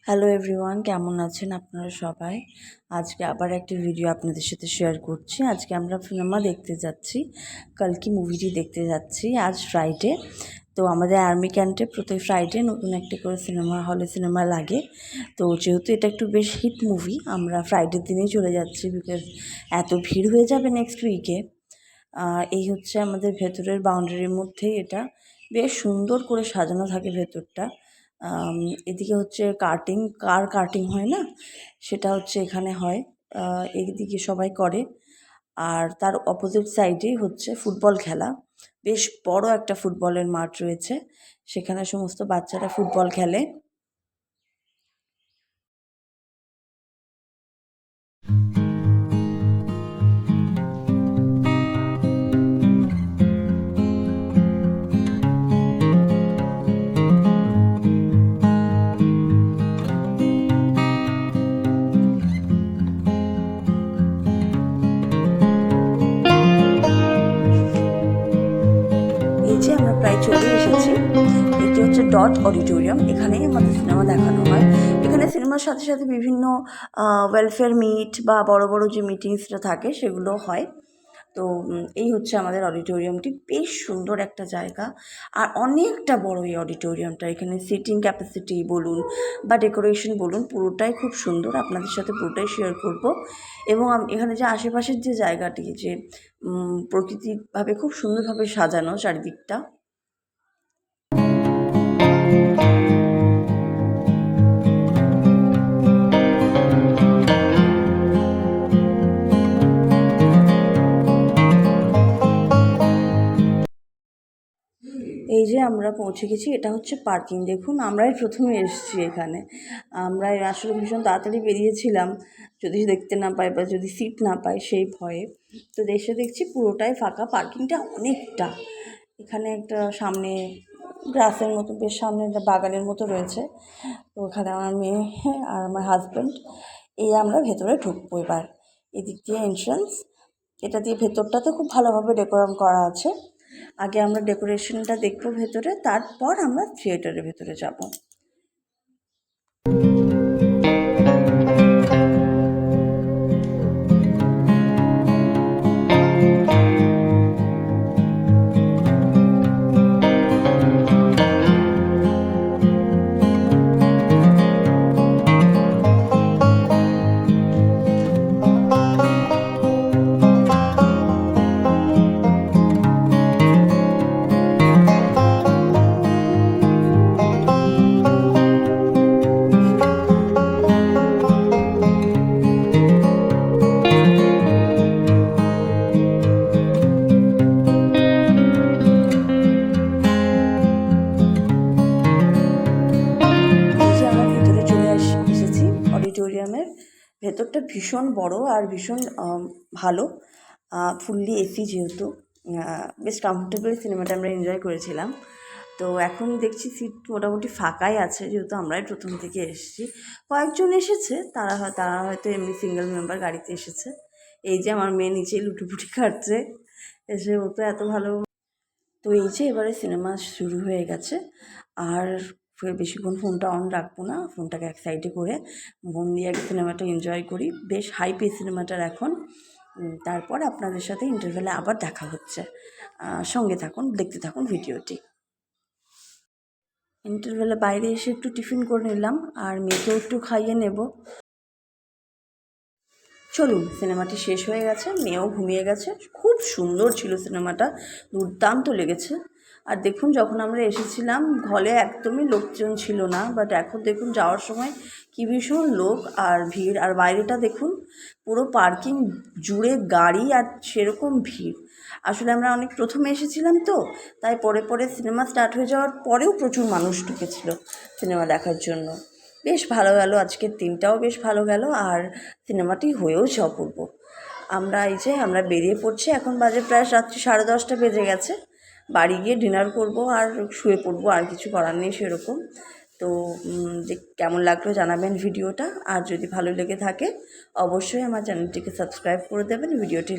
Hello everyone, কেমন আছেন আপনারা সবাই? আজকে আবার একটা ভিডিও আপনাদের সাথে শেয়ার করছি। আজকে আমরা সিনেমা দেখতে যাচ্ছি, কালকি মুভিটি দেখতে যাচ্ছি। আজ ফ্রাইডে, তো আমাদের আর্মি ক্যান্টে প্রতি ফ্রাইডে নতুন একটা করে সিনেমা লাগে। তো যেহেতু এটা একটু বেশ হিট মুভি, আমরা ফ্রাইডের দিনেই চলে যাচ্ছি, বিকজ এত ভিড় হয়ে যাবে নেক্সট উইকে। এই হচ্ছে আমাদের ভেতরের বাউন্ডারির মধ্যেই এটা বেশ সুন্দর করে সাজানো থাকে ভেতরটা। এদিকে হচ্ছে কার কাটিং হয় না, সেটা হচ্ছে এখানে হয়। এইদিকে সবাই করে। আর তার অপোজিট সাইডেই হচ্ছে ফুটবল খেলা। বেশ বড় একটা ফুটবলের মাঠ রয়েছে, সেখানে সমস্ত বাচ্চারা ফুটবল খেলে। এই যে আমরা প্রায় চলে এসেছি। এটি হচ্ছে ডট অডিটোরিয়াম, এখানেই আমাদের সিনেমা দেখানো হয়। এখানে সিনেমার সাথে সাথে বিভিন্ন ওয়েলফেয়ার মিট বা বড় বড় যে মিটিংসটা থাকে সেগুলো হয়। তো এই হচ্ছে আমাদের অডিটোরিয়ামটি, বেশ সুন্দর একটা জায়গা আর অনেকটা বড় এই অডিটোরিয়ামটা। এখানে সিটিং ক্যাপাসিটি বলুন বা ডেকোরেশন বলুন, পুরোটাই খুব সুন্দর। আপনাদের সাথে পুরোটাই শেয়ার করব। এবং এখানে যে আশেপাশের যে জায়গাটি, যে প্রকৃতিভাবে খুব সুন্দরভাবে সাজানো চারিদিকটা। এই যে আমরা পৌঁছে গেছি, এটা হচ্ছে পার্কিং। দেখুন, আমরাই প্রথমে এসেছি এখানে। আমরা আসলে ভীষণ তাড়াতাড়ি বেরিয়েছিলাম, যদি দেখতে না পাই বা যদি সিট না পাই সেই ভয়ে। তো দেশে দেখছি পুরোটাই ফাঁকা, পার্কিংটা অনেকটা। এখানে একটা সামনে গ্রাসের মতো, বেশ সামনে একটা বাগানের মতো রয়েছে। তো ওখানে আমার মেয়ে আর আমার হাজব্যান্ড, এই আমরা ভেতরে ঢুকবো এবার। এদিক দিয়ে এন্ট্রান্স, এটা দিয়ে ভেতরটাতে খুব ভালোভাবে ডেকোরেশন করা আছে। আগে আমরা ডেকোরেশনটা দেখবো ভেতরে, তারপর আমরা থিয়েটারের ভেতরে যাব। অডিটোরিয়ামের ভেতরটা ভীষণ বড় আর ভীষণ ভালো, ফুললি এসি, যেহেতু বেশ কমফোর্টেবল সিনেমাটা আমরা এনজয় করেছিলাম। তো এখন দেখছি সিট মোটামুটি ফাঁকাই আছে, যেহেতু আমরাই প্রথম থেকে এসেছি। কয়েকজন এসেছে, তারা হয়তো এমনি সিঙ্গেল মেম্বার গাড়িতে এসেছে। এই যে আমার মেয়ে নিচেই লুটোপুটি খাচ্ছে, এসে ও তো এত ভালো। তো এই যে এবারে সিনেমা শুরু হয়ে গেছে, আর বেশিক্ষণ ফোনটা অন রাখবো না, ফোনটাকে এক সাইডে করে মন দিয়ে আগে সিনেমাটা এনজয় করি। বেশ হাইপ এই সিনেমাটার এখন। তারপর আপনাদের সাথে ইন্টারভেলে আবার দেখা হচ্ছে। সঙ্গে থাকুন, দেখতে থাকুন ভিডিওটি। ইন্টারভেলে বাইরে এসে একটু টিফিন করে নিলাম, আর মেয়েকেও একটু খাইয়ে নেব। চলুন, সিনেমাটি শেষ হয়ে গেছে, মেয়েও ঘুমিয়ে গেছে। খুব সুন্দর ছিল সিনেমাটা, দুর্দান্ত লেগেছে। আর দেখুন, যখন আমরা এসেছিলাম হলে একদমই লোকজন ছিল না, বাট এখন দেখুন যাওয়ার সময় কী ভীষণ লোক আর ভিড়। আর বাইরেটা দেখুন, পুরো পার্কিং জুড়ে গাড়ি আর সেরকম ভিড়। আসলে আমরা অনেক প্রথমে এসেছিলাম, তো তাই পরে পরে সিনেমা স্টার্ট হয়ে যাওয়ার পরেও প্রচুর মানুষ ঢুকেছিল সিনেমা দেখার জন্য। বেশ ভালো গেল, আজকের দিনটাও বেশ ভালো গেল, আর সিনেমাটি হয়েওছে অপূর্ব। আমরা বেরিয়ে পড়ছি, এখন বাজে প্রায় রাত্রি 10:30 বেজে গেছে। বাড়ি গিয়ে ডিনার করব আর শুয়ে পড়বো, আর কিছু করার নেই সেরকম। তো কেমন লাগলো জানাবেন ভিডিওটা, আর যদি ভালো লেগে থাকে অবশ্যই আমার চ্যানেলটিকে সাবস্ক্রাইব করে দেবেন, ভিডিওটি